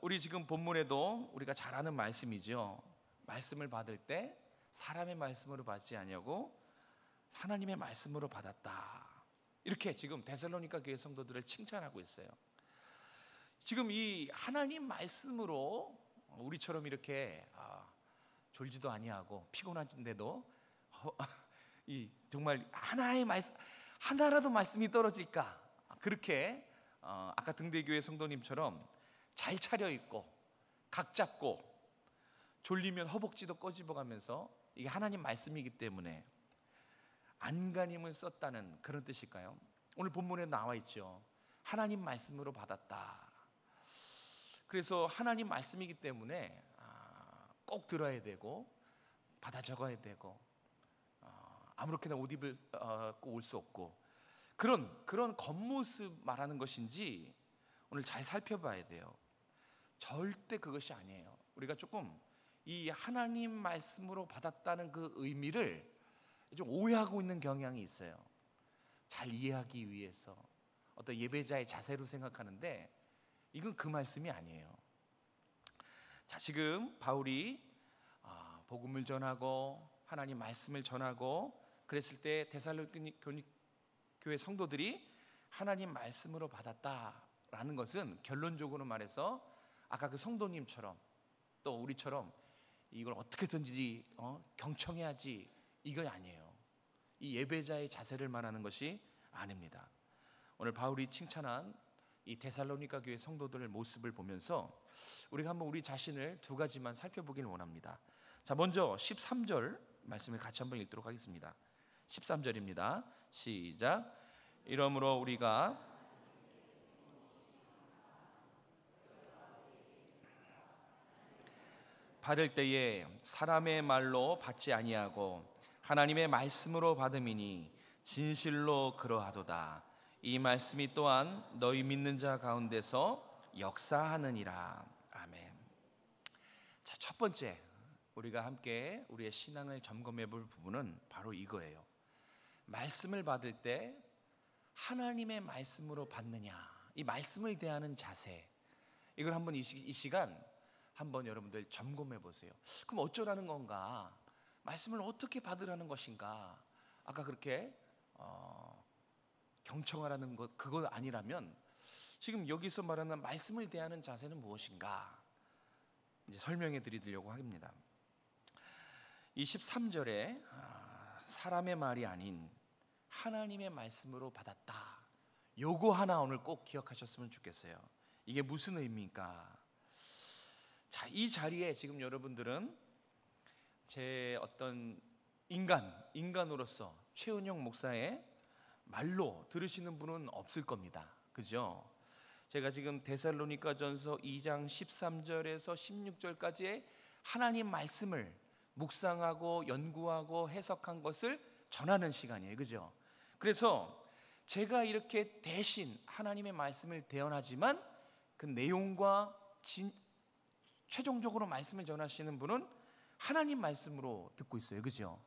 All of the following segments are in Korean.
우리 지금 본문에도 우리가 잘 아는 말씀이죠. 말씀을 받을 때 사람의 말씀으로 받지 아니하고 하나님의 말씀으로 받았다. 이렇게 지금 데살로니가 교회 성도들을 칭찬하고 있어요. 지금 이 하나님 말씀으로 우리처럼 이렇게 졸지도 아니하고 피곤한데도 이 정말 하나의 말씀, 하나라도 말씀이 떨어질까, 그렇게 아까 등대교회 성도님처럼 잘 차려입고 각 잡고 졸리면 허벅지도 꺼집어가면서 이게 하나님 말씀이기 때문에 안간힘을 썼다는 그런 뜻일까요? 오늘 본문에 나와 있죠. 하나님 말씀으로 받았다. 그래서 하나님 말씀이기 때문에 꼭 들어야 되고 받아 적어야 되고 아무렇게나 옷 입고 올 수 없고 그런 겉모습 말하는 것인지 오늘 잘 살펴봐야 돼요. 절대 그것이 아니에요. 우리가 조금 이 하나님 말씀으로 받았다는 그 의미를 좀 오해하고 있는 경향이 있어요. 잘 이해하기 위해서 어떤 예배자의 자세로 생각하는데 이건 그 말씀이 아니에요. 자, 지금 바울이 복음을 전하고 하나님 말씀을 전하고 그랬을 때 데살로니가 교회 성도들이 하나님 말씀으로 받았다라는 것은 결론적으로 말해서 아까 그 성도님처럼 또 우리처럼 이걸 어떻게든지 경청해야지, 이건 아니에요. 이 예배자의 자세를 말하는 것이 아닙니다. 오늘 바울이 칭찬한 이 데살로니가 교회 성도들의 모습을 보면서 우리가 한번 우리 자신을 두 가지만 살펴보길 원합니다. 자, 먼저 13절 말씀을 같이 한번 읽도록 하겠습니다. 13절입니다. 시작. 이러므로 우리가 받을 때에 사람의 말로 받지 아니하고 하나님의 말씀으로 받음이니 진실로 그러하도다. 이 말씀이 또한 너희 믿는 자 가운데서 역사하느니라. 아멘. 자, 첫 번째 우리가 함께 우리의 신앙을 점검해 볼 부분은 바로 이거예요. 말씀을 받을 때 하나님의 말씀으로 받느냐, 이 말씀을 대하는 자세, 이걸 한번 이 시간 한번 여러분들 점검해 보세요. 그럼 어쩌라는 건가? 말씀을 어떻게 받으라는 것인가? 아까 그렇게 경청하라는 것, 그거 아니라면 지금 여기서 말하는 말씀을 대하는 자세는 무엇인가? 이제 설명해 드리려고 합니다. 이 13절에 사람의 말이 아닌 하나님의 말씀으로 받았다, 요거 하나 오늘 꼭 기억하셨으면 좋겠어요. 이게 무슨 의미입니까? 자, 이 자리에 지금 여러분들은 제 어떤 인간으로서 최은영 목사의 말로 들으시는 분은 없을 겁니다. 그죠? 제가 지금 데살로니가전서 2장 13절에서 16절까지의 하나님 말씀을 묵상하고 연구하고 해석한 것을 전하는 시간이에요. 그죠? 그래서 제가 이렇게 대신 하나님의 말씀을 대언하지만 그 내용과 최종적으로 말씀을 전하시는 분은 하나님 말씀으로 듣고 있어요. 그죠?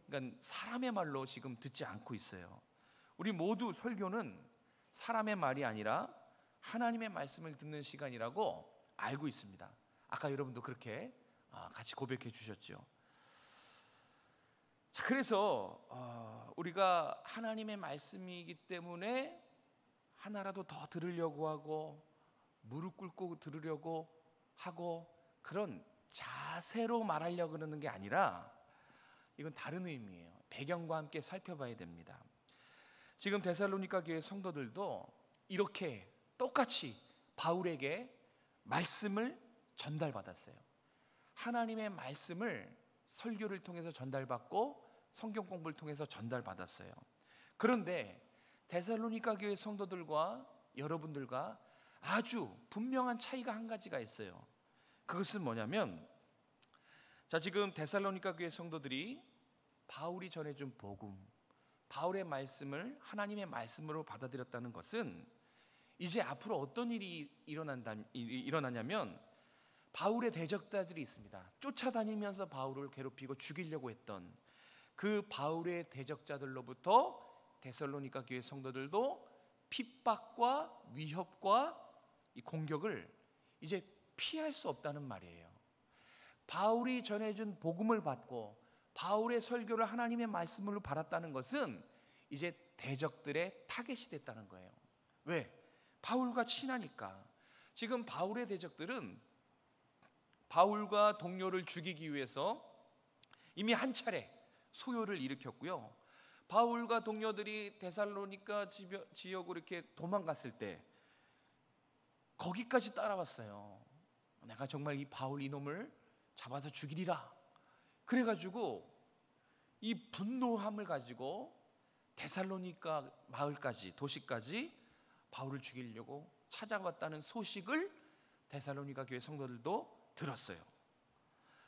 그러니까 사람의 말로 지금 듣지 않고 있어요. 우리 모두 설교는 사람의 말이 아니라 하나님의 말씀을 듣는 시간이라고 알고 있습니다. 아까 여러분도 그렇게 같이 고백해 주셨죠. 자, 그래서 우리가 하나님의 말씀이기 때문에 하나라도 더 들으려고 하고 무릎 꿇고 들으려고 하고 그런 자세로 말하려고 그러는 게 아니라 이건 다른 의미예요. 배경과 함께 살펴봐야 됩니다. 지금 데살로니가 교회 성도들도 이렇게 똑같이 바울에게 말씀을 전달받았어요. 하나님의 말씀을 설교를 통해서 전달받고 성경 공부를 통해서 전달받았어요. 그런데 데살로니가 교회 성도들과 여러분들과 아주 분명한 차이가 한 가지가 있어요. 그것은 뭐냐면, 자, 지금 데살로니가 교회 성도들이 바울이 전해준 복음, 바울의 말씀을 하나님의 말씀으로 받아들였다는 것은 이제 앞으로 어떤 일이 일어나냐면 바울의 대적자들이 있습니다. 쫓아다니면서 바울을 괴롭히고 죽이려고 했던 그 바울의 대적자들로부터 데살로니가 교회 성도들도 핍박과 위협과 이 공격을 이제 피할 수 없다는 말이에요. 바울이 전해준 복음을 받고 바울의 설교를 하나님의 말씀으로 받았다는 것은 이제 대적들의 타겟이 됐다는 거예요. 왜? 바울과 친하니까. 지금 바울의 대적들은 바울과 동료를 죽이기 위해서 이미 한 차례 소요를 일으켰고요. 바울과 동료들이 데살로니가 지역으로 이렇게 도망갔을 때 거기까지 따라왔어요. 내가 정말 이 바울 이놈을 잡아서 죽이리라. 그래가지고 이 분노함을 가지고 데살로니가 마을까지, 도시까지 바울을 죽이려고 찾아왔다는 소식을 데살로니가 교회 성도들도 들었어요.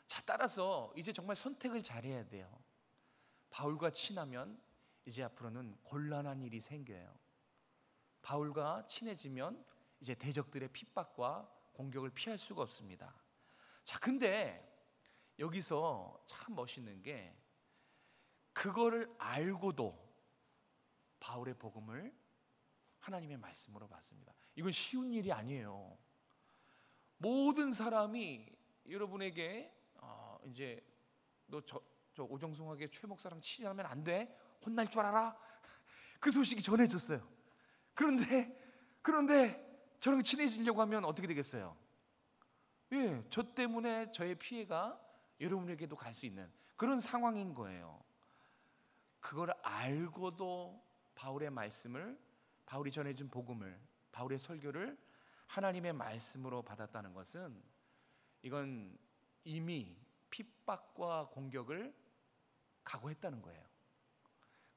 자, 따라서 이제 정말 선택을 잘해야 돼요. 바울과 친하면 이제 앞으로는 곤란한 일이 생겨요. 바울과 친해지면 이제 대적들의 핍박과 공격을 피할 수가 없습니다. 자, 근데 여기서 참 멋있는 게 그거를 알고도 바울의 복음을 하나님의 말씀으로 받습니다. 이건 쉬운 일이 아니에요. 모든 사람이 여러분에게 이제 너 저 오정성하게 최 목사랑 친하면 안 돼, 혼날 줄 알아? 그 소식이 전해졌어요. 그런데 저랑 친해지려고 하면 어떻게 되겠어요? 예, 저 때문에 저의 피해가 여러분에게도 갈 수 있는 그런 상황인 거예요. 그걸 알고도 바울의 말씀을, 바울이 전해준 복음을, 바울의 설교를 하나님의 말씀으로 받았다는 것은 이건 이미 핍박과 공격을 각오했다는 거예요.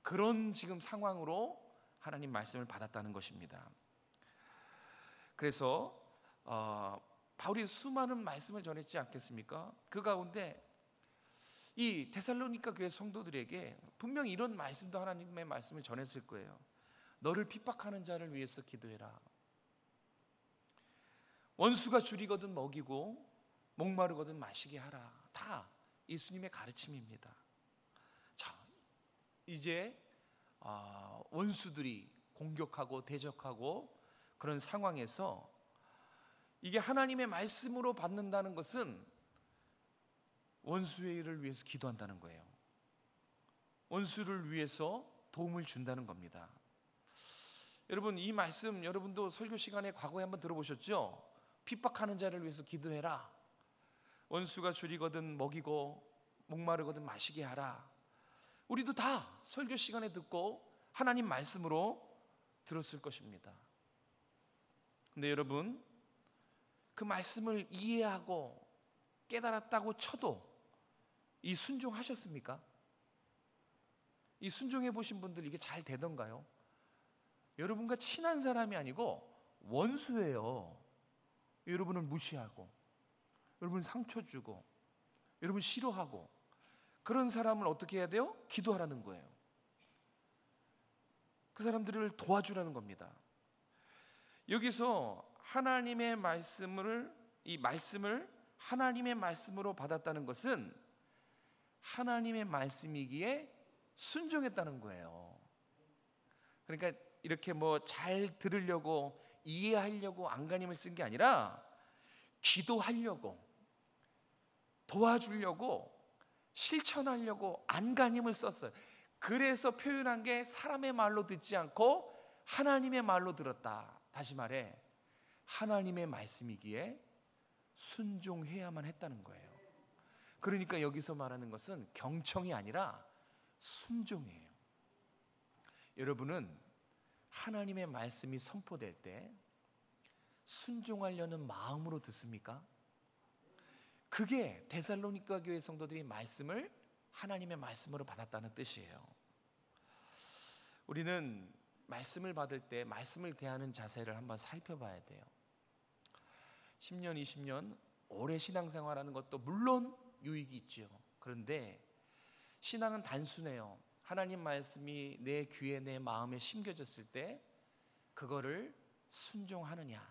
그런 지금 상황으로 하나님 말씀을 받았다는 것입니다. 그래서 바울이 수많은 말씀을 전했지 않겠습니까? 그 가운데 이 데살로니가 교회 성도들에게 분명히 이런 말씀도 하나님의 말씀을 전했을 거예요. 너를 핍박하는 자를 위해서 기도해라. 원수가 줄이거든 먹이고 목마르거든 마시게 하라. 다 예수님의 가르침입니다. 자, 이제 원수들이 공격하고 대적하고 그런 상황에서 이게 하나님의 말씀으로 받는다는 것은 원수의 일을 위해서 기도한다는 거예요. 원수를 위해서 도움을 준다는 겁니다. 여러분, 이 말씀 여러분도 설교 시간에 과거에 한번 들어보셨죠? 핍박하는 자를 위해서 기도해라. 원수가 줄이거든 먹이고 목마르거든 마시게 하라. 우리도 다 설교 시간에 듣고 하나님 말씀으로 들었을 것입니다. 근데 여러분, 그 말씀을 이해하고 깨달았다고 쳐도 이 순종하셨습니까? 이 순종해 보신 분들 이게 잘 되던가요? 여러분과 친한 사람이 아니고 원수예요. 여러분을 무시하고, 여러분 상처 주고, 여러분 싫어하고, 그런 사람을 어떻게 해야 돼요? 기도하라는 거예요. 그 사람들을 도와주라는 겁니다. 여기서 하나님의 말씀을, 이 말씀을 하나님의 말씀으로 받았다는 것은 하나님의 말씀이기에 순종했다는 거예요. 그러니까 이렇게 뭐 잘 들으려고 이해하려고 안간힘을 쓴 게 아니라 기도하려고, 도와주려고, 실천하려고 안간힘을 썼어요. 그래서 표현한 게 사람의 말로 듣지 않고 하나님의 말로 들었다. 다시 말해 하나님의 말씀이기에 순종해야만 했다는 거예요. 그러니까 여기서 말하는 것은 경청이 아니라 순종이에요. 여러분은 하나님의 말씀이 선포될 때 순종하려는 마음으로 듣습니까? 그게 데살로니가 교회 성도들이 말씀을 하나님의 말씀으로 받았다는 뜻이에요. 우리는 말씀을 받을 때 말씀을 대하는 자세를 한번 살펴봐야 돼요. 10년, 20년 오래 신앙생활하는 것도 물론 유익이 있죠. 그런데 신앙은 단순해요. 하나님 말씀이 내 귀에, 내 마음에 심겨졌을 때 그거를 순종하느냐,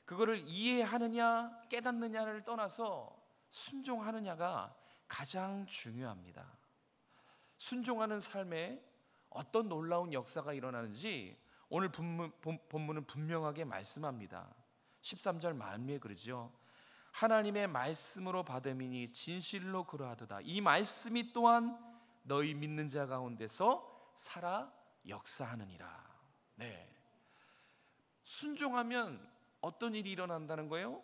그거를 이해하느냐, 깨닫느냐를 떠나서 순종하느냐가 가장 중요합니다. 순종하는 삶에 어떤 놀라운 역사가 일어나는지 오늘 본문은 분명하게 말씀합니다. 13절 말미에 그러죠. 하나님의 말씀으로 받음이니 진실로 그러하도다. 이 말씀이 또한 너희 믿는 자 가운데서 살아 역사하느니라. 네. 순종하면 어떤 일이 일어난다는 거예요?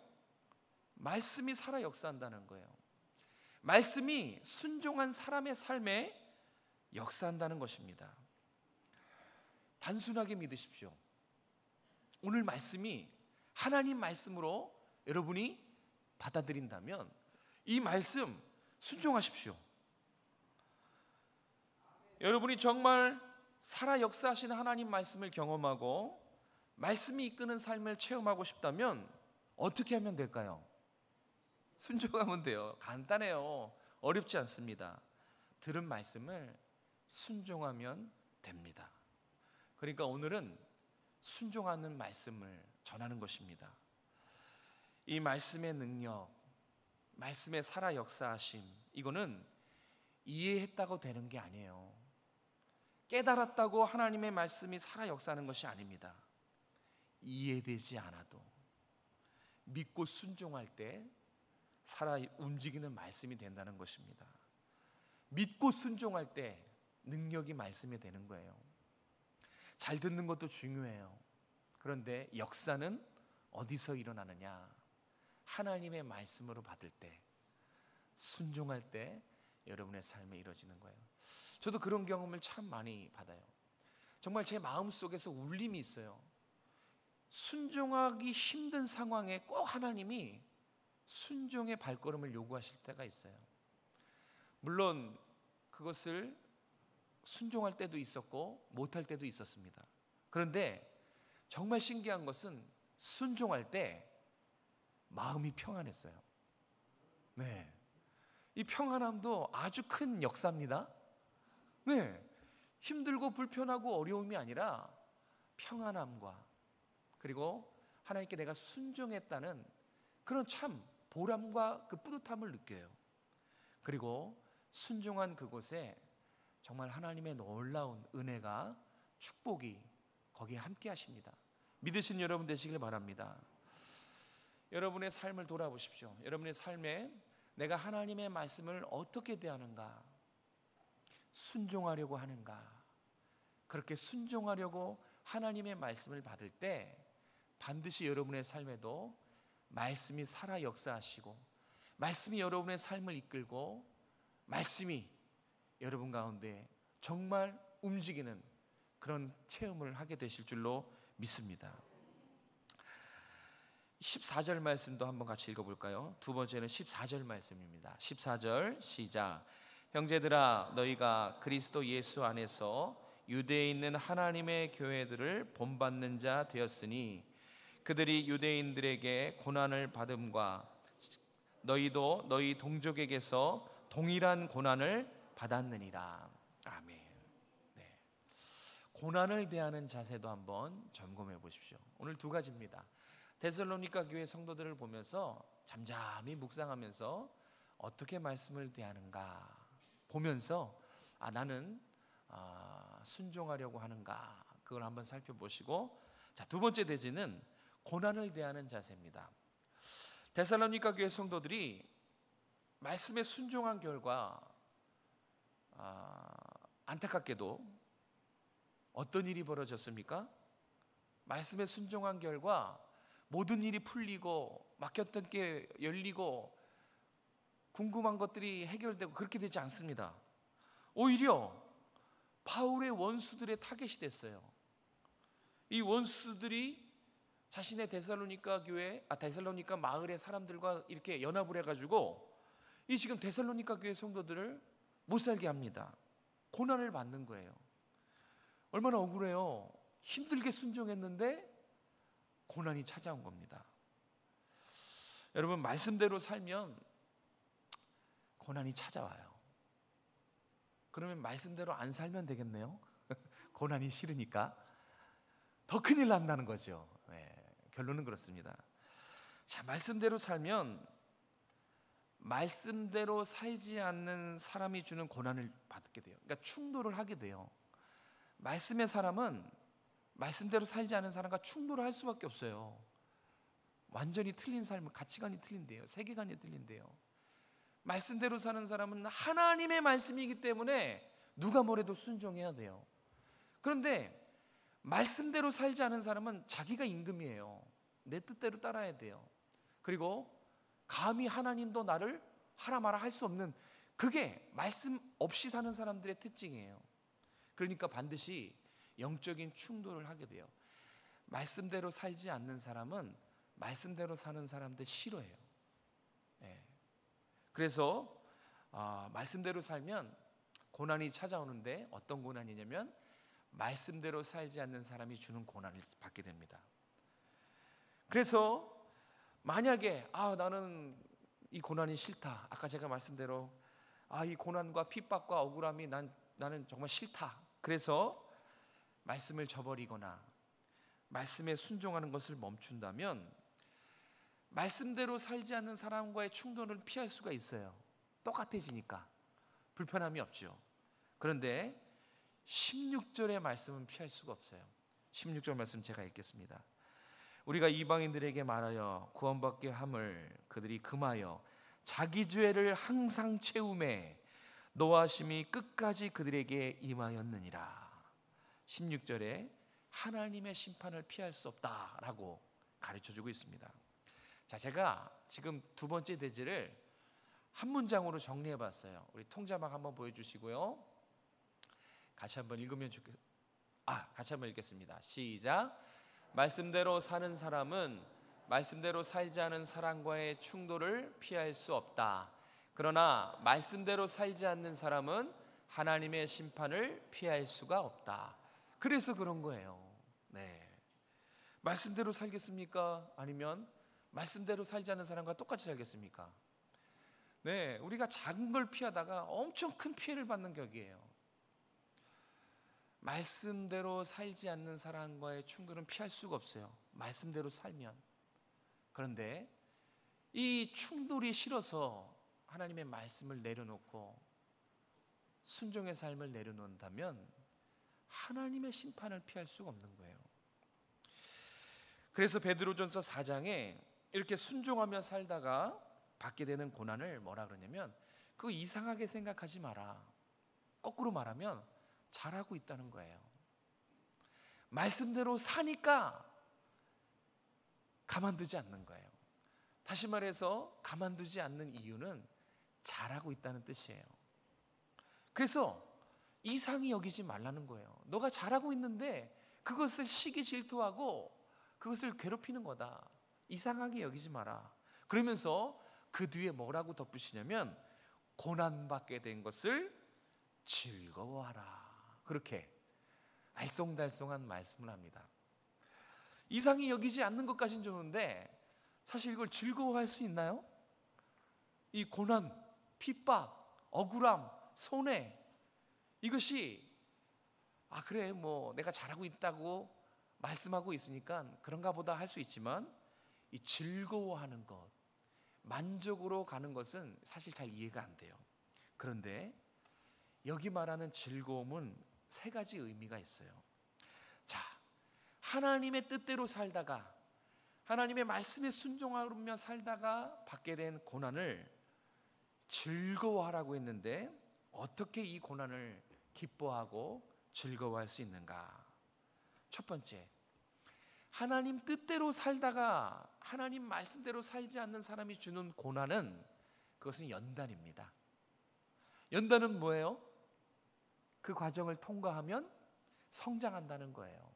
말씀이 살아 역사한다는 거예요. 말씀이 순종한 사람의 삶에 역사한다는 것입니다. 단순하게 믿으십시오. 오늘 말씀이 하나님 말씀으로 여러분이 받아들인다면 이 말씀 순종하십시오. 여러분이 정말 살아 역사하시는 하나님 말씀을 경험하고 말씀이 이끄는 삶을 체험하고 싶다면 어떻게 하면 될까요? 순종하면 돼요. 간단해요. 어렵지 않습니다. 들은 말씀을 순종하면 됩니다. 그러니까 오늘은 순종하는 말씀을 전하는 것입니다. 이 말씀의 능력, 말씀의 살아 역사하심, 이거는 이해했다고 되는 게 아니에요. 깨달았다고 하나님의 말씀이 살아 역사하는 것이 아닙니다. 이해되지 않아도 믿고 순종할 때 살아 움직이는 말씀이 된다는 것입니다. 믿고 순종할 때 능력이 말씀이 되는 거예요. 잘 듣는 것도 중요해요. 그런데 역사는 어디서 일어나느냐? 하나님의 말씀으로 받을 때, 순종할 때 여러분의 삶에 이루어지는 거예요. 저도 그런 경험을 참 많이 받아요. 정말 제 마음속에서 울림이 있어요. 순종하기 힘든 상황에 꼭 하나님이 순종의 발걸음을 요구하실 때가 있어요. 물론 그것을 순종할 때도 있었고 못할 때도 있었습니다. 그런데 정말 신기한 것은 순종할 때 마음이 평안했어요. 네, 이 평안함도 아주 큰 역사입니다. 네, 힘들고 불편하고 어려움이 아니라 평안함과 그리고 하나님께 내가 순종했다는 그런 참 보람과 그 뿌듯함을 느껴요. 그리고 순종한 그곳에 정말 하나님의 놀라운 은혜가 축복이 거기에 함께 하십니다. 믿으신 여러분 되시길 바랍니다. 여러분의 삶을 돌아보십시오. 여러분의 삶에 내가 하나님의 말씀을 어떻게 대하는가? 순종하려고 하는가? 그렇게 순종하려고 하나님의 말씀을 받을 때 반드시 여러분의 삶에도 말씀이 살아 역사하시고 말씀이 여러분의 삶을 이끌고 말씀이 여러분 가운데 정말 움직이는 그런 체험을 하게 되실 줄로 믿습니다. 14절 말씀도 한번 같이 읽어볼까요? 두 번째는 14절 말씀입니다. 14절 시작. 형제들아 너희가 그리스도 예수 안에서 유대에 있는 하나님의 교회들을 본받는 자 되었으니 그들이 유대인들에게 고난을 받음과 너희도 너희 동족에게서 동일한 고난을 받았느니라. 아멘. 네. 고난을 대하는 자세도 한번 점검해 보십시오. 오늘 두 가지입니다. 데살로니가 교회 성도들을 보면서 잠잠히 묵상하면서 어떻게 말씀을 대하는가 보면서 나는 순종하려고 하는가 그걸 한번 살펴보시고, 자, 두 번째 대지는 고난을 대하는 자세입니다. 데살로니가 교회 성도들이 말씀에 순종한 결과 안타깝게도 어떤 일이 벌어졌습니까? 말씀에 순종한 결과 모든 일이 풀리고 막혔던 게 열리고 궁금한 것들이 해결되고 그렇게 되지 않습니다. 오히려 바울의 원수들의 타겟이 됐어요. 이 원수들이 자신의 데살로니가 교회, 데살로니가 마을의 사람들과 이렇게 연합을 해가지고 이 지금 데살로니가 교회 성도들을 못 살게 합니다. 고난을 받는 거예요. 얼마나 억울해요. 힘들게 순종했는데 고난이 찾아온 겁니다. 여러분, 말씀대로 살면 고난이 찾아와요. 그러면 말씀대로 안 살면 되겠네요. 고난이 싫으니까 더 큰일 난다는 거죠. 네, 결론은 그렇습니다. 자, 말씀대로 살면 말씀대로 살지 않는 사람이 주는 고난을 받게 돼요. 그러니까 충돌을 하게 돼요. 말씀의 사람은 말씀대로 살지 않은 사람과 충돌을 할 수밖에 없어요. 완전히 틀린 삶을, 가치관이 틀린대요. 세계관이 틀린대요. 말씀대로 사는 사람은 하나님의 말씀이기 때문에 누가 뭐래도 순종해야 돼요. 그런데 말씀대로 살지 않은 사람은 자기가 임금이에요. 내 뜻대로 따라야 돼요. 그리고 감히 하나님도 나를 하라 마라 할 수 없는, 그게 말씀 없이 사는 사람들의 특징이에요. 그러니까 반드시 영적인 충돌을 하게 돼요. 말씀대로 살지 않는 사람은 말씀대로 사는 사람들 싫어해요. 네. 그래서 말씀대로 살면 고난이 찾아오는데, 어떤 고난이냐면 말씀대로 살지 않는 사람이 주는 고난을 받게 됩니다. 그래서 만약에 나는 이 고난이 싫다, 아까 제가 말씀대로 이 고난과 핍박과 억울함이 나는 정말 싫다, 그래서 말씀을 저버리거나 말씀에 순종하는 것을 멈춘다면 말씀대로 살지 않는 사람과의 충돌을 피할 수가 있어요. 똑같아지니까 불편함이 없죠. 그런데 16절의 말씀은 피할 수가 없어요. 16절 말씀 제가 읽겠습니다. 우리가 이방인들에게 말하여 구원받게 함을 그들이 금하여 자기 죄를 항상 채우매 노하심이 끝까지 그들에게 임하였느니라. 16절에 하나님의 심판을 피할 수 없다라고 가르쳐주고 있습니다. 자, 제가 지금 두 번째 대지를 한 문장으로 정리해봤어요. 우리 통자막 한번 보여주시고요. 같이 한번 읽겠습니다. 시작. 말씀대로 사는 사람은 말씀대로 살지 않은 사람과의 충돌을 피할 수 없다. 그러나 말씀대로 살지 않는 사람은 하나님의 심판을 피할 수가 없다. 그래서 그런 거예요. 네. 말씀대로 살겠습니까? 아니면 말씀대로 살지 않는 사람과 똑같이 살겠습니까? 네, 우리가 작은 걸 피하다가 엄청 큰 피해를 받는 격이에요. 말씀대로 살지 않는 사람과의 충돌은 피할 수가 없어요. 말씀대로 살면. 그런데 이 충돌이 싫어서 하나님의 말씀을 내려놓고 순종의 삶을 내려놓는다면 하나님의 심판을 피할 수가 없는 거예요. 그래서 베드로전서 4장에 이렇게 순종하며 살다가 받게 되는 고난을 뭐라 그러냐면, 그거 이상하게 생각하지 마라. 거꾸로 말하면 잘하고 있다는 거예요. 말씀대로 사니까 가만두지 않는 거예요. 다시 말해서 가만두지 않는 이유는 잘하고 있다는 뜻이에요. 그래서 이상히 여기지 말라는 거예요. 너가 잘하고 있는데 그것을 시기 질투하고 그것을 괴롭히는 거다. 이상하게 여기지 마라. 그러면서 그 뒤에 뭐라고 덧붙이냐면, 고난받게 된 것을 즐거워하라. 그렇게 알쏭달쏭한 말씀을 합니다. 이상히 여기지 않는 것까지는 좋은데 사실 이걸 즐거워할 수 있나요? 이 고난, 핍박, 억울함, 손해, 이것이 그래 뭐 내가 잘하고 있다고 말씀하고 있으니까 그런가 보다 할 수 있지만, 이 즐거워하는 것, 만족으로 가는 것은 사실 잘 이해가 안 돼요. 그런데 여기 말하는 즐거움은 세 가지 의미가 있어요. 자, 하나님의 뜻대로 살다가, 하나님의 말씀에 순종하며 살다가 받게 된 고난을 즐거워하라고 했는데, 어떻게 이 고난을 기뻐하고 즐거워할 수 있는가? 첫 번째, 하나님 뜻대로 살다가 하나님 말씀대로 살지 않는 사람이 주는 고난은, 그것은 연단입니다. 연단은 뭐예요? 그 과정을 통과하면 성장한다는 거예요.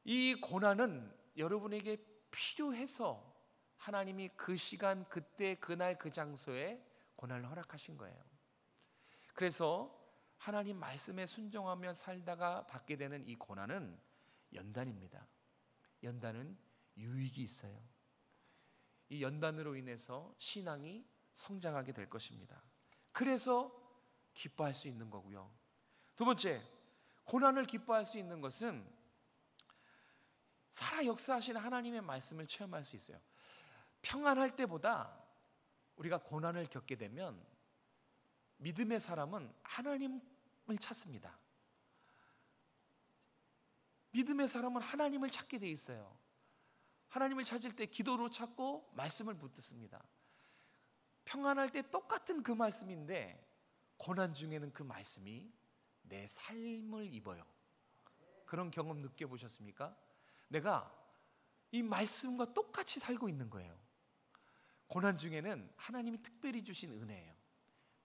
이 고난은 여러분에게 필요해서 하나님이 그 시간, 그때, 그날, 그 장소에 고난을 허락하신 거예요. 그래서 하나님 말씀에 순종하며 살다가 받게 되는 이 고난은 연단입니다. 연단은 유익이 있어요. 이 연단으로 인해서 신앙이 성장하게 될 것입니다. 그래서 기뻐할 수 있는 거고요. 두 번째, 고난을 기뻐할 수 있는 것은 살아 역사하시는 하나님의 말씀을 체험할 수 있어요. 평안할 때보다 우리가 고난을 겪게 되면 믿음의 사람은 하나님을 찾습니다. 믿음의 사람은 하나님을 찾게 돼 있어요. 하나님을 찾을 때 기도로 찾고 말씀을 붙듣습니다. 평안할 때 똑같은 그 말씀인데 고난 중에는 그 말씀이 내 삶을 입어요. 그런 경험 느껴보셨습니까? 내가 이 말씀과 똑같이 살고 있는 거예요. 고난 중에는 하나님이 특별히 주신 은혜예요.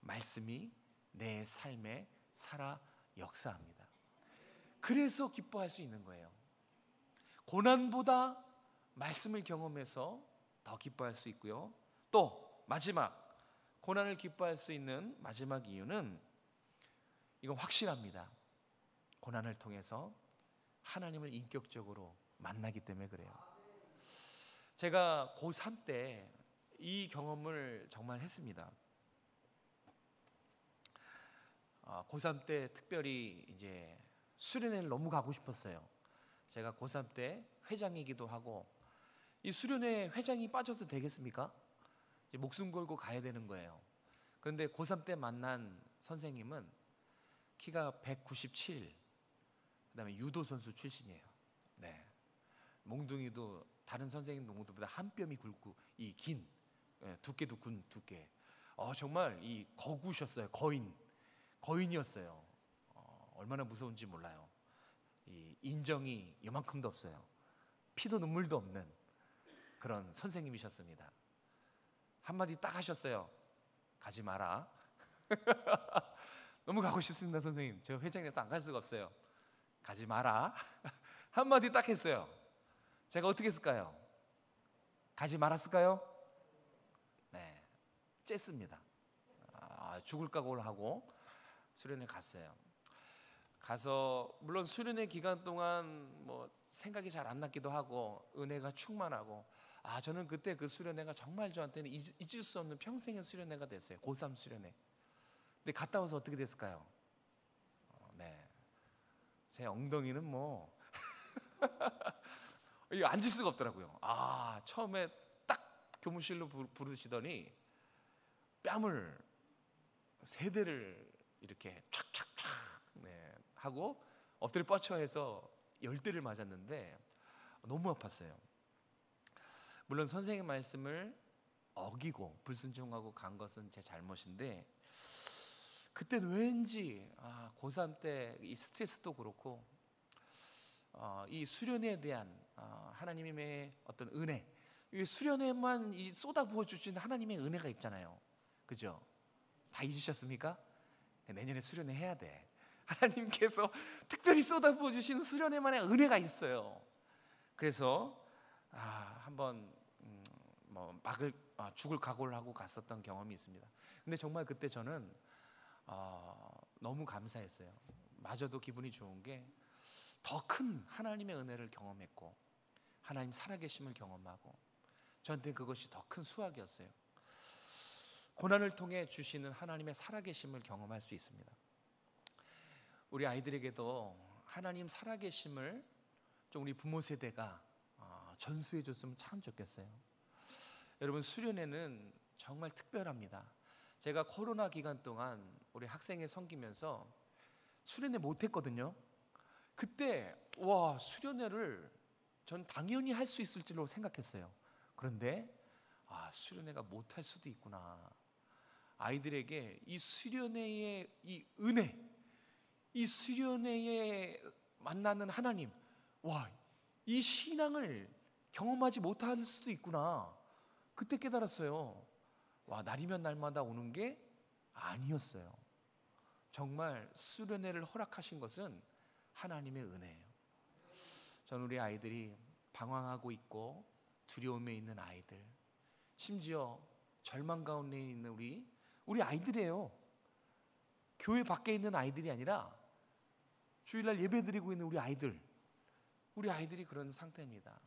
말씀이 내 삶에 살아 역사합니다. 그래서 기뻐할 수 있는 거예요. 고난보다 말씀을 경험해서 더 기뻐할 수 있고요. 또 마지막, 고난을 기뻐할 수 있는 마지막 이유는 이건 확실합니다. 고난을 통해서 하나님을 인격적으로 만나기 때문에 그래요. 제가 고3 때 이 경험을 정말 했습니다. 고3 때 특별히 이제 수련회를 너무 가고 싶었어요. 제가 고3 때 회장이기도 하고, 이 수련회 회장이 빠져도 되겠습니까? 이제 목숨 걸고 가야 되는 거예요. 그런데 고3 때 만난 선생님은 키가 197, 그다음에 유도 선수 출신이에요. 네, 몽둥이도 다른 선생님 몽둥이보다 한 뼘이 굵고 이 긴 두께도 군 두께. 정말 이 거구셨어요. 거인이었어요. 얼마나 무서운지 몰라요. 이 인정이 요만큼도 없어요. 피도 눈물도 없는 그런 선생님이셨습니다. 한마디 딱 하셨어요. 가지 마라. 너무 가고 싶습니다, 선생님. 제가 회장이라서 안 갈 수가 없어요. 가지 마라. 한마디 딱 했어요. 제가 어떻게 했을까요? 가지 말았을까요? 네, 쨌습니다. 죽을 각오를 하고 수련회 갔어요. 가서 물론 수련회 기간 동안 뭐 생각이 잘 안 났기도 하고 은혜가 충만하고, 저는 그때 그 수련회가 정말 저한테는 잊을 수 없는 평생의 수련회가 됐어요. 고3 수련회. 근데 갔다 와서 어떻게 됐을까요? 네, 제 엉덩이는 뭐 이거 앉을 수가 없더라고요. 처음에 딱 교무실로 부르시더니 뺨을 3대를 이렇게 촥촥촥 하고 엎드려 뻗쳐해서 10대를 맞았는데 너무 아팠어요. 물론 선생님 말씀을 어기고 불순종하고 간 것은 제 잘못인데, 그때는 왠지 고3 때 이 스트레스도 그렇고 이 수련회에 대한 하나님의 어떤 은혜, 이 수련회만 쏟아 부어 주신 하나님의 은혜가 있잖아요. 그죠? 다 잊으셨습니까? 내년에 수련회 해야 돼. 하나님께서 특별히 쏟아 부어 주신 수련회만의 은혜가 있어요. 그래서 한번 죽을 각오를 하고 갔었던 경험이 있습니다. 근데 정말 그때 저는 너무 감사했어요. 마저도 기분이 좋은 게 더 큰 하나님의 은혜를 경험했고 하나님 살아계심을 경험하고, 저한테 그것이 더 큰 수확이었어요. 고난을 통해 주시는 하나님의 살아계심을 경험할 수 있습니다. 우리 아이들에게도 하나님 살아계심을 좀 우리 부모 세대가 전수해 줬으면 참 좋겠어요. 여러분, 수련회는 정말 특별합니다. 제가 코로나 기간 동안 우리 학생회 섬기면서 수련회 못했거든요. 그때 수련회를 전 당연히 할 수 있을 줄로 생각했어요. 그런데 수련회가 못할 수도 있구나. 아이들에게 이 수련회의 이 은혜, 이 수련회에 만나는 하나님, 이 신앙을 경험하지 못할 수도 있구나. 그때 깨달았어요. 날이면 날마다 오는 게 아니었어요. 정말 수련회를 허락하신 것은 하나님의 은혜예요. 저는 우리 아이들이 방황하고 있고 두려움에 있는 아이들, 심지어 절망 가운데 있는 우리 아이들이에요. 교회 밖에 있는 아이들이 아니라 주일날 예배드리고 있는 우리 아이들이 그런 상태입니다.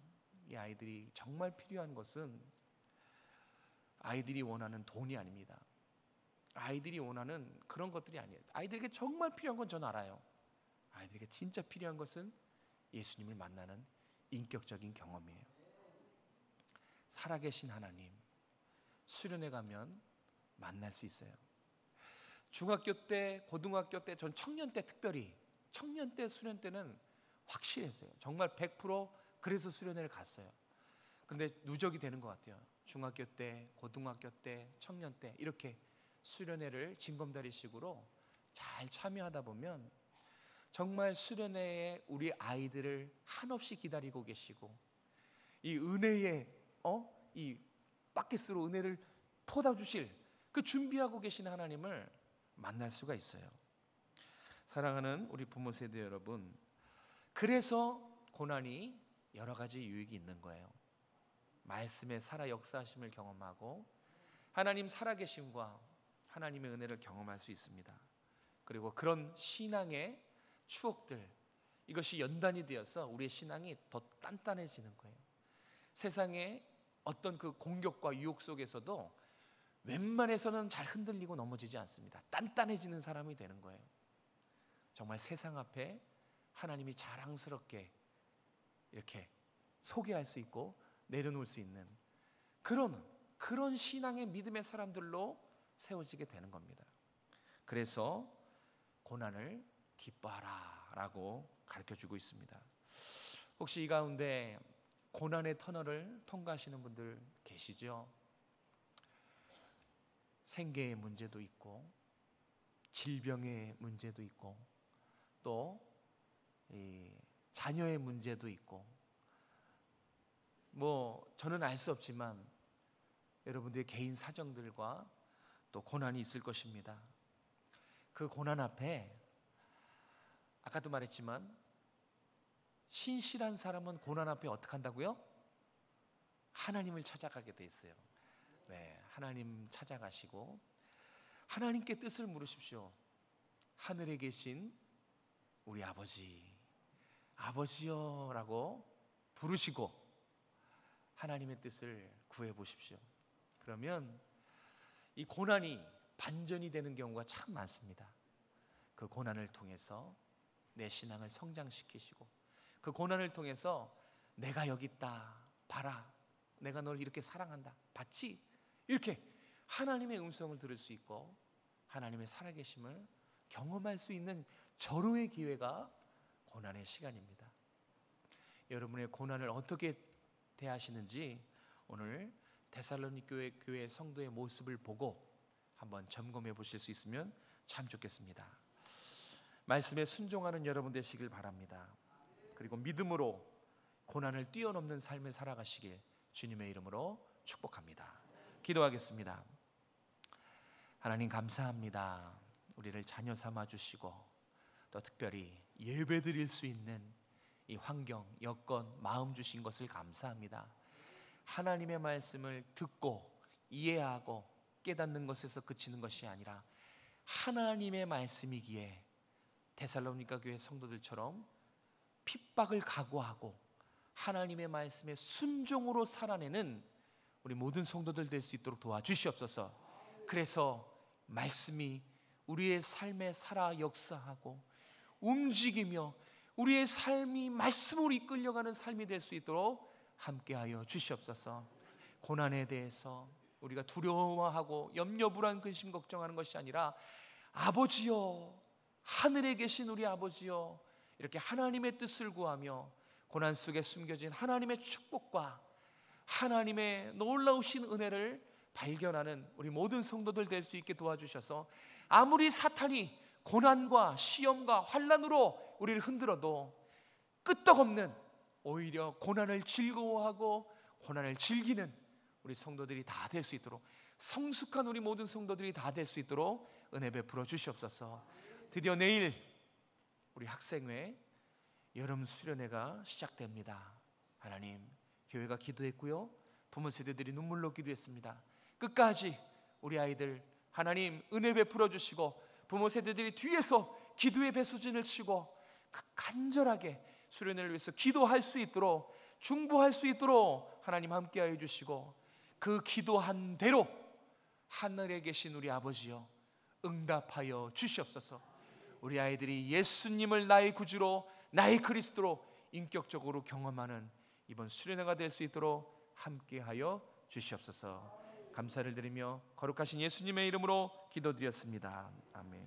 이 아이들이 정말 필요한 것은 아이들이 원하는 돈이 아닙니다. 아이들이 원하는 그런 것들이 아니에요. 아이들에게 정말 필요한 건 전 알아요. 아이들에게 진짜 필요한 것은 예수님을 만나는 인격적인 경험이에요. 살아계신 하나님, 수련회 가면 만날 수 있어요. 중학교 때, 고등학교 때, 전 청년 때 특별히 청년 때 수련 때는 확실했어요. 정말 100% 그래서 수련회를 갔어요. 근데 누적이 되는 것 같아요. 중학교 때, 고등학교 때, 청년 때 이렇게 수련회를 징검다리식으로 잘 참여하다 보면 정말 수련회에 우리 아이들을 한없이 기다리고 계시고, 이 은혜의 이 바켓으로 은혜를 퍼다 주실 그 준비하고 계신 하나님을 만날 수가 있어요. 사랑하는 우리 부모 세대 여러분, 그래서 고난이 여러 가지 유익이 있는 거예요. 말씀의 살아 역사하심을 경험하고 하나님 살아계심과 하나님의 은혜를 경험할 수 있습니다. 그리고 그런 신앙의 추억들, 이것이 연단이 되어서 우리의 신앙이 더 단단해지는 거예요. 세상의 어떤 그 공격과 유혹 속에서도 웬만해서는 잘 흔들리고 넘어지지 않습니다. 단단해지는 사람이 되는 거예요. 정말 세상 앞에 하나님이 자랑스럽게 이렇게 소개할 수 있고 내려놓을 수 있는 그런 신앙의 믿음의 사람들로 세워지게 되는 겁니다. 그래서 고난을 기뻐하라 라고 가르쳐주고 있습니다. 혹시 이 가운데 고난의 터널을 통과하시는 분들 계시죠? 생계의 문제도 있고 질병의 문제도 있고 또 자녀의 문제도 있고, 저는 알 수 없지만 여러분들의 개인 사정들과 또 고난이 있을 것입니다. 그 고난 앞에 아까도 말했지만 신실한 사람은 고난 앞에 어떻게 한다고요? 하나님을 찾아가게 돼 있어요. 네, 하나님 찾아가시고 하나님께 뜻을 물으십시오. 하늘에 계신 우리 아버지요 라고 부르시고 하나님의 뜻을 구해 보십시오. 그러면 이 고난이 반전이 되는 경우가 참 많습니다. 그 고난을 통해서 내 신앙을 성장시키시고, 그 고난을 통해서 내가 여기 있다, 봐라, 내가 널 이렇게 사랑한다, 봤지? 이렇게 하나님의 음성을 들을 수 있고 하나님의 살아계심을 경험할 수 있는 절호의 기회가 고난의 시간입니다. 여러분의 고난을 어떻게 대하시는지 오늘 데살로니가 교회 성도의 모습을 보고 한번 점검해 보실 수 있으면 참 좋겠습니다. 말씀에 순종하는 여러분 되시길 바랍니다. 그리고 믿음으로 고난을 뛰어넘는 삶을 살아가시길 주님의 이름으로 축복합니다. 기도하겠습니다. 하나님 감사합니다. 우리를 자녀 삼아 주시고 또 특별히 예배드릴 수 있는 이 환경, 여건, 마음 주신 것을 감사합니다. 하나님의 말씀을 듣고 이해하고 깨닫는 것에서 그치는 것이 아니라 하나님의 말씀이기에 데살로니가 교회 성도들처럼 핍박을 각오하고 하나님의 말씀에 순종으로 살아내는 우리 모든 성도들 될 수 있도록 도와주시옵소서. 그래서 말씀이 우리의 삶에 살아 역사하고 움직이며 우리의 삶이 말씀으로 이끌려가는 삶이 될 수 있도록 함께하여 주시옵소서. 고난에 대해서 우리가 두려워하고 염려불안 근심 걱정하는 것이 아니라 아버지여, 하늘에 계신 우리 아버지여, 이렇게 하나님의 뜻을 구하며 고난 속에 숨겨진 하나님의 축복과 하나님의 놀라우신 은혜를 발견하는 우리 모든 성도들 될 수 있게 도와주셔서 아무리 사탄이 고난과 시험과 환난으로 우리를 흔들어도 끄떡없는, 오히려 고난을 즐거워하고 고난을 즐기는 우리 성도들이 다 될 수 있도록, 성숙한 우리 모든 성도들이 다 될 수 있도록 은혜 베풀어 주시옵소서. 드디어 내일 우리 학생회 여름 수련회가 시작됩니다. 하나님, 교회가 기도했고요, 부모 세대들이 눈물로 기도했습니다. 끝까지 우리 아이들 하나님 은혜 베풀어 주시고 부모 세대들이 뒤에서 기도의 배수진을 치고 간절하게 수련회를 위해서 기도할 수 있도록, 중보할 수 있도록 하나님 함께하여 주시고, 그 기도한 대로 하늘에 계신 우리 아버지여 응답하여 주시옵소서. 우리 아이들이 예수님을 나의 구주로, 나의 그리스도로 인격적으로 경험하는 이번 수련회가 될 수 있도록 함께하여 주시옵소서. 감사를 드리며 거룩하신 예수님의 이름으로 기도드렸습니다. 아멘.